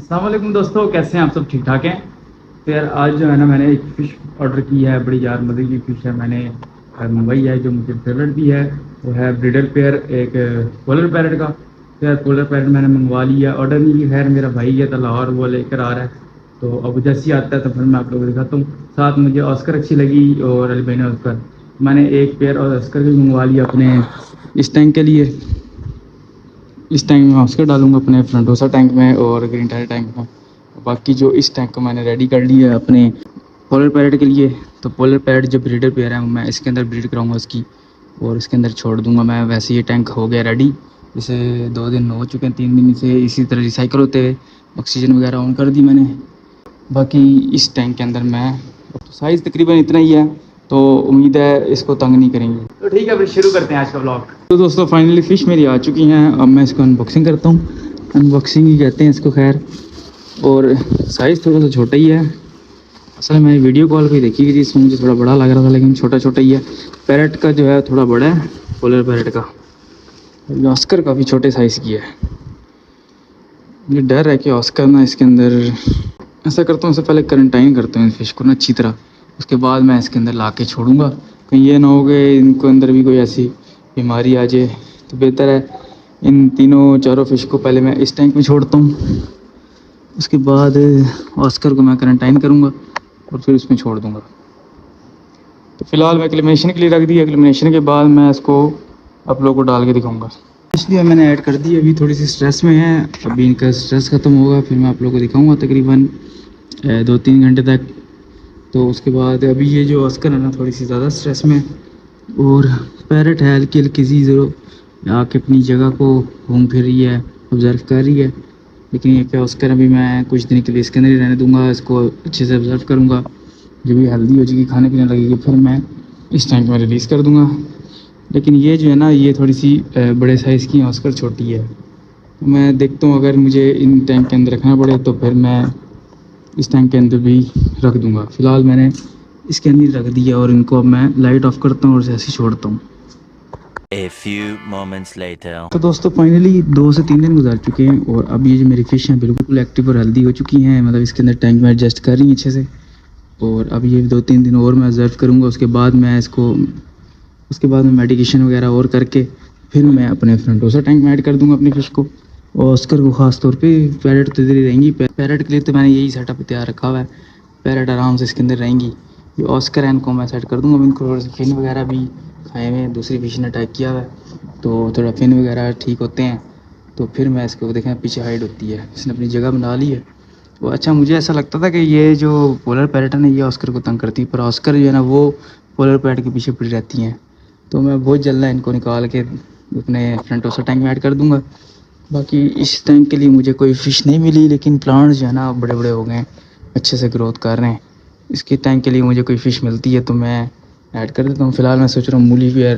अस्सलाम वालेकुम दोस्तों, कैसे हैं आप सब? ठीक ठाक हैं? तो यार आज जो है ना मैंने एक फ़िश ऑर्डर की है, बड़ी यार मज़े की फ़िश है। मैंने मंगवाई है, जो मुझे फेवरेट भी है। वो है ब्रीडर पेयर, एक पोलर पैरेट का। तो यार पोलर पैरेट मैंने मंगवा लिया, ऑर्डर नहीं की। खैर मेरा भाई है तो लाहौर, वो लेकर आ रहा है। तो अब जैसे ही आता है तो फिर मैं आप लोगों को दिखाता हूँ। साथ मुझे ऑस्कर अच्छी लगी और अली भाई ने ऑस्कर। मैंने एक पेयर और ऑस्कर भी मंगवा लिया अपने इस टैंक के लिए। इस टैंक में ऑस्कर डालूंगा अपने फ्रंटोसा टैंक में और ग्रीन टायर टैंक में। बाकी जो इस टैंक को मैंने रेडी कर लिया है अपने पोलर पैरेट के लिए। तो पोलर पैरेट जो ब्रीडर पेयर है मैं इसके अंदर ब्रीड कराऊंगा उसकी, और इसके अंदर छोड़ दूंगा मैं। वैसे ये टैंक हो गया रेडी, इसे 2 दिन हो चुके हैं, 3 दिन इसे इसी तरह रिसाइकल होते हुए। ऑक्सीजन वगैरह ऑन कर दी मैंने। बाकी इस टैंक के अंदर मैं तो साइज़ तकरीबन इतना ही है, तो उम्मीद है इसको तंग नहीं करेंगे। तो ठीक है, फिर शुरू करते हैं आज का ब्लॉग। तो दोस्तों फाइनली फ़िश मेरी आ चुकी हैं। अब मैं इसको अनबॉक्सिंग करता हूँ। अनबॉक्सिंग ही कहते हैं इसको खैर। और साइज़ थोड़ा सा छोटा ही है। असल में मैंने वीडियो कॉल पे देखी थी, इसमें मुझे थोड़ा बड़ा लग रहा था, लेकिन छोटा छोटा ही है। पैरेट का जो है थोड़ा बड़ा है, पोलर पैरेट का। ऑस्कर काफ़ी छोटे साइज़ की है। मुझे डर है कि ऑस्कर ना इसके अंदर, ऐसा करता हूँ इससे पहले क्वारंटाइन करता हूँ इन फिश को ना अच्छी तरह, उसके बाद मैं इसके अंदर ला के छोड़ूंगा। कहीं ये ना हो कि इनको अंदर भी कोई ऐसी बीमारी आ जाए। तो बेहतर है इन तीनों चारों फिश को पहले मैं इस टैंक में छोड़ता हूँ, उसके बाद ऑस्कर को मैं क्वारंटाइन करूँगा और फिर उसमें छोड़ दूँगा। तो फ़िलहाल मैं एक्लिमिनेशन के लिए रख दिया। एक्लिमिनेशन के बाद मैं इसको आप लोगों को डाल के दिखाऊँगा। इसलिए मैंने ऐड कर दी। अभी थोड़ी सी स्ट्रेस में है, अभी इनका स्ट्रेस ख़त्म होगा फिर मैं आप लोगों को दिखाऊँगा तकरीबन 2-3 घंटे तक। तो उसके बाद अभी ये जो ऑस्कर है ना थोड़ी सी ज़्यादा स्ट्रेस में, और पैरेट है हल्की हल्की सी ज़रो आके अपनी जगह को घूम फिर रही है, ऑब्ज़र्व कर रही है। लेकिन ये क्या ऑस्कर अभी मैं कुछ दिन के लिए इसके अंदर ही रहने दूंगा, इसको अच्छे से ऑब्ज़र्व करूंगा। जब भी हेल्दी हो जाएगी, खाने पीने लगेगी, फिर मैं इस टैंक में रिलीज़ कर दूंगा। लेकिन ये जो है ना ये थोड़ी सी बड़े साइज़ की ऑस्कर छोटी है। तो मैं देखता हूँ अगर मुझे इन टैंक के अंदर रखना पड़े तो फिर मैं इस टैंक के अंदर भी रख दूंगा। फ़िलहाल मैंने इसके अंदर रख दिया और इनको अब मैं लाइट ऑफ करता हूँ और ऐसे ही छोड़ता हूँ। A few moments later. तो दोस्तों फाइनली 2 से 3 दिन गुजार चुके हैं और अब ये जो मेरी फ़िश हैं बिल्कुल एक्टिव और हेल्दी हो चुकी हैं। मतलब इसके अंदर टैंक में एडजस्ट कर रही हैं अच्छे से। और अब ये 2-3 दिन और मैं ऑब्ज़र्व करूँगा, उसके बाद मैं मेडिकेशन वगैरह और करके फिर मैं अपने फ्रंटोसा टैंक में ऐड कर दूँगा अपनी फ़िश को। और ऑस्कर को ख़ास तौर पे पैरेट तो इधर ही रहेंगी। पैरेट के लिए तो मैंने यही सेटअप तैयार रखा हुआ है, पैरेट आराम से इसके अंदर रहेंगी। ये ऑस्कर है, इनको मैं सेट कर दूँगा। इनको थोड़े से फिन वगैरह भी खाए हुए हैं, दूसरी फिश ने अटैक किया हुआ है तो थोड़ा फिन वगैरह ठीक होते हैं। तो फिर मैं इसको देखें पीछे हाइड होती है, इसने अपनी जगह बना ली है। तो अच्छा मुझे ऐसा लगता था कि ये जो पोलर पैरेट है ना ये ऑस्कर को तंग करती है, पर ऑस्कर जो है ना वो पोलर पैरेट के पीछे पड़ी रहती हैं। तो मैं बहुत जल्द इनको निकाल के अपने फ्रंटोसा टैंक में ऐड कर दूँगा। बाकी इस टैंक के लिए मुझे कोई फ़िश नहीं मिली, लेकिन प्लांट्स जो है ना बड़े बड़े हो गए हैं, अच्छे से ग्रोथ कर रहे हैं। इसके टैंक के लिए मुझे कोई फ़िश मिलती है तो मैं ऐड कर देता हूँ। फ़िलहाल मैं सोच रहा हूँ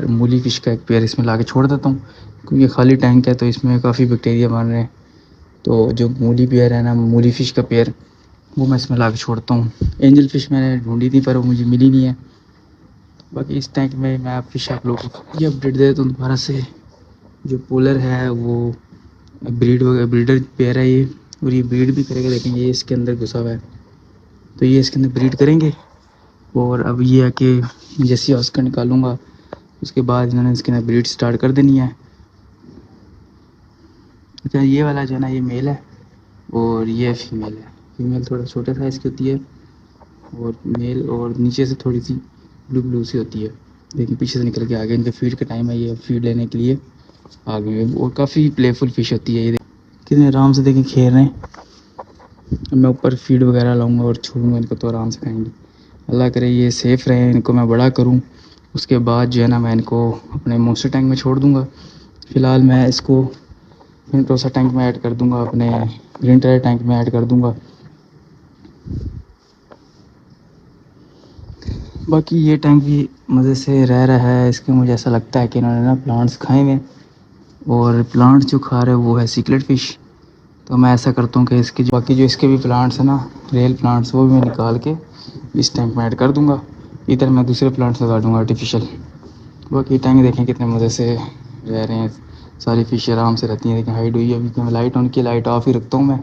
मूली फ़िश का एक पेयर इसमें ला के छोड़ देता हूँ, क्योंकि खाली टैंक है तो इसमें काफ़ी बैक्टीरिया बन रहे हैं। तो जो मूली पेयर है ना, मूली फ़िश का पेयर, वो मैं इसमें ला के छोड़ता हूँ। एंजल फ़िश मैंने ढूंढी थी पर वो मुझे मिली नहीं है। बाकी इस टैंक में मैं फ़िश आप लोगों को ये अपडेट दे देता हूँ दोबारा से। जो पोलर है वो ब्रीडर पेयर है ये, और ये ब्रीड भी करेगा। लेकिन ये इसके अंदर घुसा हुआ है तो ये इसके अंदर ब्रीड करेंगे। और अब ये है कि जैसे ऑस्कर निकालूंगा उसके बाद इन्होंने इसके अंदर ब्रीड स्टार्ट कर देनी है। अच्छा ये वाला जो है ना ये मेल है और ये फीमेल है। फीमेल थोड़ा छोटे साइज़ की होती है और मेल और नीचे से थोड़ी सी ब्लू ब्लू सी होती है। लेकिन पीछे से निकल के आगे, इनके फीड का टाइम है, ये फीड लेने के लिए आगे में। और काफ़ी प्लेफुल फ़िश होती है ये, कितने आराम से देखें खेल रहे हैं। मैं ऊपर फीड वगैरह लाऊंगा और छोड़ूंगा इनको तो आराम से खाएंगे। अल्लाह करे ये सेफ़ रहे, इनको मैं बड़ा करूं, उसके बाद जो है ना मैं इनको अपने मॉन्स्टर टैंक में छोड़ दूंगा। फ़िलहाल मैं इसको फ्रंटोसा टैंक में ऐड कर दूंगा, अपने ग्रीन टायर टैंक में ऐड कर दूंगा। बाकी ये टैंक भी मज़े से रह रहा है। इसके मुझे ऐसा लगता है कि इन्होंने ना प्लांट्स खाए हुए, और प्लांट्स जो खा रहे हैं वो है सीक्रेट फ़िश। तो मैं ऐसा करता हूँ कि इसके बाकी जो इसके भी प्लांट्स हैं ना, रियल प्लांट्स, वो भी मैं निकाल के इस टैंक में ऐड कर दूँगा। इधर मैं दूसरे प्लांट्स लगा दूँगा आर्टिफिशियल। बाकी टैंक देखें कितने मज़े से रह रहे हैं, सारी फ़िश आराम से रहती हैं। लेकिन हाइड हुई है, अभी तो मैं लाइट ऑन की, लाइट ऑफ ही रखता हूँ मैं।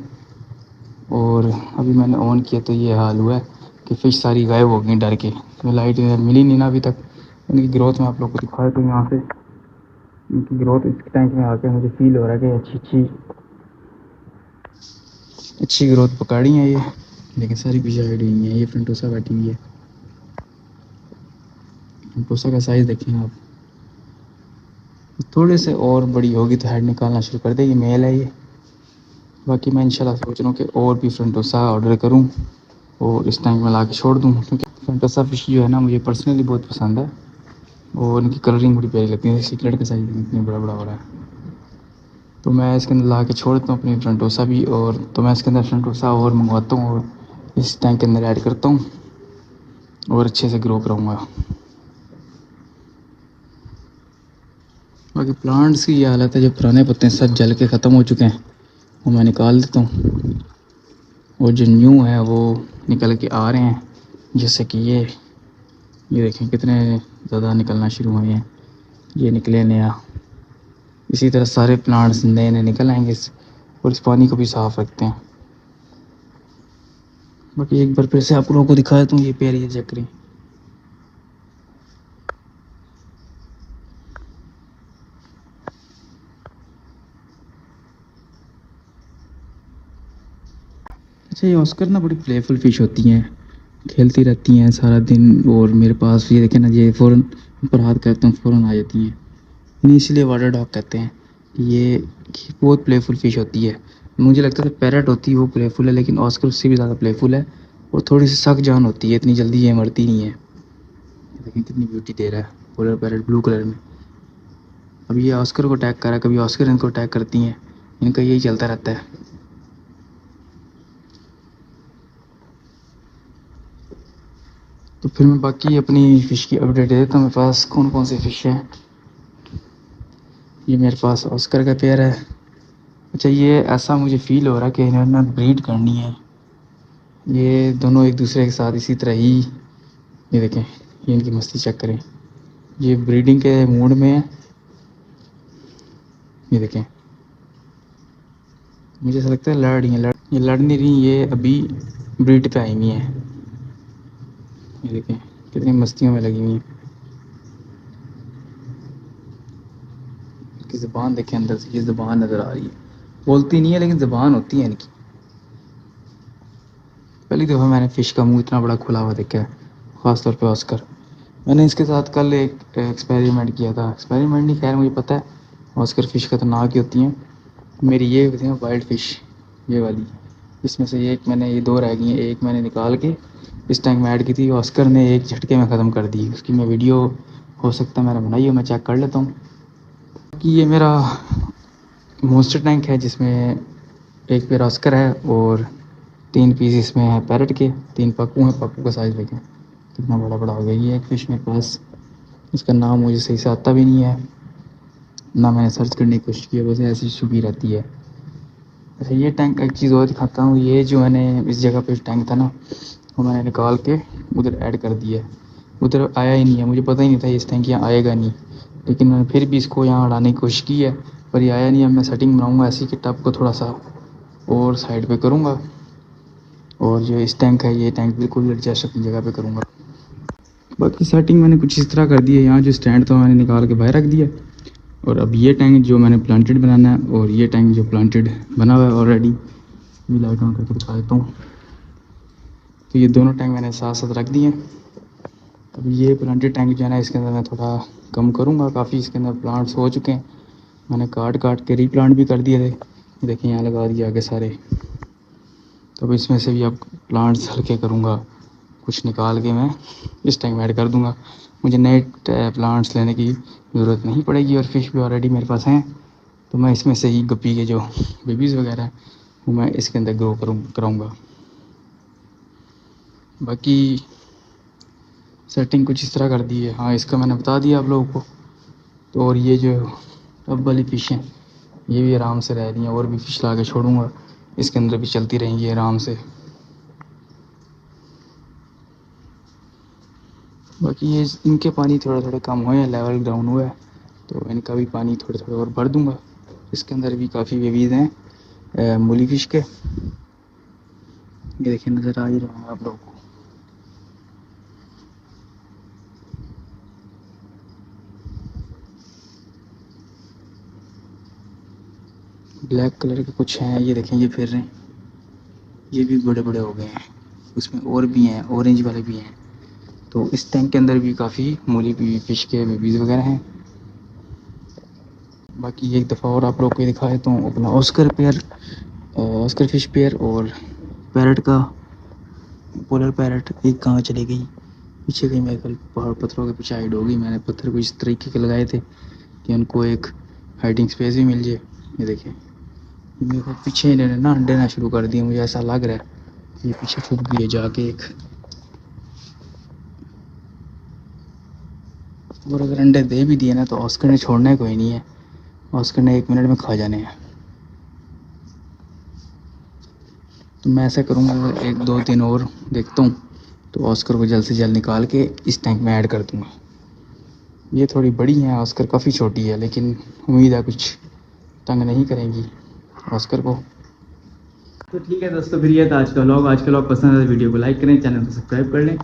और अभी मैंने ऑन किया तो ये हाल हुआ है कि फ़िश सारी गायब हो गई डर के। तो लाइट मिली नहीं ना अभी तक। इनकी ग्रोथ मैं आप लोग को दिखाया तो यहाँ से इनकी ग्रोथ इस टैंक में आके मुझे फील हो रहा है कि अच्छी ग्रोथ पकड़ी है ये, लेकिन सारी पीछे हाइड हुई है। ये फ्रंटोसा बैठी हुई है। फ्रंटोसा का साइज़ देखें आप, थोड़े से और बड़ी होगी तो हेड निकालना शुरू कर देगी। मेल है ये। बाकी मैं इंशाल्लाह सोच रहा हूँ कि और भी फ्रंटोसा ऑर्डर करूँ और इस टैंक में ला के छोड़ दूँ, क्योंकि फ्रंटोसा फ़िश जो है ना मुझे पर्सनली बहुत पसंद है और उनकी कलरिंग बड़ी प्यारी लगती है। सिकलेट का साइज़ इतनी बड़ा बड़ा हो रहा है। तो मैं इसके अंदर ला के छोड़ देता हूँ अपनी फ्रंटोसा भी, और तो मैं इसके अंदर फ्रंटोसा और मंगवाता हूँ और इस टैंक के अंदर ऐड करता हूँ और अच्छे से ग्रो कराऊँगा। बाकी प्लांट्स की ये हालत है, जो पुराने पत्ते हैं सब जल के ख़त्म हो चुके हैं, वो मैं निकाल देता हूँ और जो न्यू है वो निकल के आ रहे हैं। जैसे कि ये देखें कितने ज़्यादा निकलना शुरू हुए हैं। ये निकले नया। इसी तरह सारे प्लांट्स नए नए निकल आएंगे और इस पानी को भी साफ़ रखते हैं। बाकी एक बार फिर से आप लोगों को दिखाया तो ये प्यारी है चक्री। अच्छा, ये ऑस्कर ना बड़ी प्लेफुल फ़िश होती हैं, खेलती रहती हैं सारा दिन। और मेरे पास ये देखें ना, ये फ़ौरन ऊपर हाथ करते हैं फ़ौरन आ जाती हैं। इन्हें इसलिए वाटर डॉग कहते हैं। ये बहुत प्लेफुल फ़िश होती है। मुझे लगता था पैरट होती है वो प्लेफुल है, लेकिन ऑस्कर उससे भी ज़्यादा प्लेफुल है और थोड़ी सी सख्त जान होती है। इतनी जल्दी ये मरती नहीं है। लेकिन कितनी ब्यूटी दे रहा है पोलर पैरट ब्लू कलर में। अब ये ऑस्कर को अटैक कर रहा है, कभी ऑस्कर इनको अटैक करती हैं। इनका यही चलता रहता है। तो फिर मैं बाकी अपनी फ़िश की अपडेट दे देता हूँ। मेरे पास कौन कौन से फ़िश हैं। ये मेरे पास ऑस्कर का पेयर है। अच्छा, ये ऐसा मुझे फ़ील हो रहा है कि इन्होंने ब्रीड करनी है। ये दोनों एक दूसरे के साथ इसी तरह ही, ये देखें, ये इनकी मस्ती चेक करें। ये ब्रीडिंग के मूड में है। ये देखें, मुझे ऐसा लगता है लड़ रही हैं। ये लड़ नहीं रही, ये अभी ब्रीड पे आई हुई हैं। ये देखें कितनी मस्तियों में लगी हुई हैं। इसकी ज़ुबान देखें, अंदर से ये ज़ुबान नज़र आ रही है। बोलती नहीं है लेकिन ज़ुबान होती है इनकी। पहली दफ़ा मैंने फ़िश का मुंह इतना बड़ा खुला हुआ देखा है, ख़ास तौर पे ऑस्कर। मैंने इसके साथ कल एक एक्सपेरिमेंट किया था। एक्सपेरिमेंट नहीं, खैर मुझे पता है ऑस्कर फ़िश खतरनाक ही होती हैं। मेरी ये थी वाइल्ड फ़िश, ये वाली। इसमें से एक मैंने, ये दो रह गई हैं, एक मैंने निकाल के इस टैंक में ऐड की थी। ऑस्कर ने एक झटके में ख़त्म कर दी। उसकी मैं वीडियो हो सकता है मैंने बनाई है, मैं चेक कर लेता हूँ। कि ये मेरा मॉन्स्टर टैंक है जिसमें एक पेयर ऑस्कर है और 3 पीस इसमें है पैरट के। 3 पप्पू हैं। पप्पू का साइज़ देखें कितना बड़ा बड़ा हो गया। ये एक फ़िश मेरे पास, इसका नाम मुझे सही से आता भी नहीं है, ना मैंने सर्च करने की कोशिश की है, बस ऐसी छुपी रहती है। अच्छा, ये टैंक एक चीज़ और दिखाता हूँ। ये जो मैंने इस जगह पे टैंक था ना, वो मैंने निकाल के उधर ऐड कर दिया है। उधर आया ही नहीं है, मुझे पता ही नहीं था इस टैंक यहाँ आएगा नहीं, लेकिन मैंने फिर भी इसको यहाँ लाने की कोशिश की है, पर ये आया नहीं। अब मैं सेटिंग बनाऊँगा ऐसी कि टब को थोड़ा सा और साइड पे करूँगा और जो इस टैंक है, ये टैंक बिल्कुल एडजस्ट अपनी जगह पे करूँगा। बाकी सेटिंग मैंने कुछ इस तरह कर दी है। यहाँ जो स्टैंड था मैंने निकाल के बाहर रख दिया और अब ये टैंक जो मैंने प्लांटेड बनाना है और ये टैंक जो प्लांटेड बना हुआ है ऑलरेडी, ये लाइट ऑन करके दिखा देता हूँ। तो ये दोनों टैंक मैंने साथ साथ रख दिए। अब ये प्लांटेड टैंक जो है ना, इसके अंदर मैं थोड़ा कम करूँगा। काफ़ी इसके अंदर प्लांट्स हो चुके हैं, मैंने काट काट के रीप्लांट भी कर दिए थे। देखिए यहाँ लगा दिए आगे सारे। तो अब इसमें से भी अब प्लांट्स हल्के करूँगा, कुछ निकाल के मैं इस टैंक में ऐड कर दूँगा। मुझे नए प्लांट्स लेने की ज़रूरत नहीं पड़ेगी और फ़िश भी ऑलरेडी मेरे पास हैं। तो मैं इसमें से ही गप्पी के जो बेबीज़ वगैरह हैं वो मैं इसके अंदर ग्रो कराऊँगा। बाकी सेटिंग कुछ इस तरह कर दी है। हाँ, इसका मैंने बता दिया आप लोगों को। तो और ये जो टब वाली फ़िश हैं, ये भी आराम से रह रही हैं और भी फ़िश ला के छोड़ूँगा, इसके अंदर भी चलती रहेंगी आराम से। बाकी ये इनके पानी थोड़े थोड़े कम हुए हैं, लेवल डाउन हुआ है, तो इनका भी पानी थोड़े थोड़े और भर दूँगा। इसके अंदर भी काफ़ी बेबीज़ हैं मूली फ़िश के। ये देखिए नज़र आ ही रहा है आप लोगों को। ब्लैक कलर के कुछ हैं, ये देखें ये फिर रहे हैं, ये भी बड़े बड़े हो गए हैं। उसमें और भी हैं, ऑरेंज वाले भी हैं। तो इस टैंक के अंदर भी काफ़ी मूली भी फिश के बेबीज़ वगैरह हैं। बाकी एक दफ़ा और आप लोग को दिखा देता हूँ अपना Oscar pair, Oscar fish pair और पैरट का, पोलर पैरट एक कहाँ चली गई, पीछे गई। मैं कल पहाड़ पत्थरों के पीछे हाइड होगी। मैंने पत्थर को इस तरीके के लगाए थे कि उनको एक हाइडिंग स्पेस भी मिल जाए। ये देखिए मेरे को पीछे इन्होंने ना अंडे देना शुरू कर दिए, मुझे ऐसा लग रहा है ये पीछे छुप गई है जाके एक। और अगर अंडे दे भी दिए ना तो ऑस्कर ने छोड़ना है कोई नहीं है, ऑस्कर ने 1 मिनट में खा जाने हैं। तो मैं ऐसा करूँगा 1-2 दिन और देखता हूँ तो ऑस्कर को जल्द से जल्द निकाल के इस टैंक में ऐड कर दूँगा। ये थोड़ी बड़ी है, ऑस्कर काफ़ी छोटी है, लेकिन उम्मीद है कुछ तंग नहीं करेंगी ऑस्कर को। तो ठीक है दोस्तों, फिर ये था आज का व्लॉग पसंद है तो वीडियो को लाइक करें, चैनल को सब्सक्राइब कर लें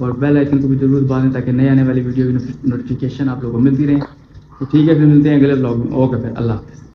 और बेल आइकन को भी जरूर दबा दें ताकि नई आने वाली वीडियो की नोटिफिकेशन आप लोगों को मिलती रहे। तो ठीक है, फिर मिलते हैं अगले व्लॉग में। ओके, फिर अल्लाह हाफ़िज़।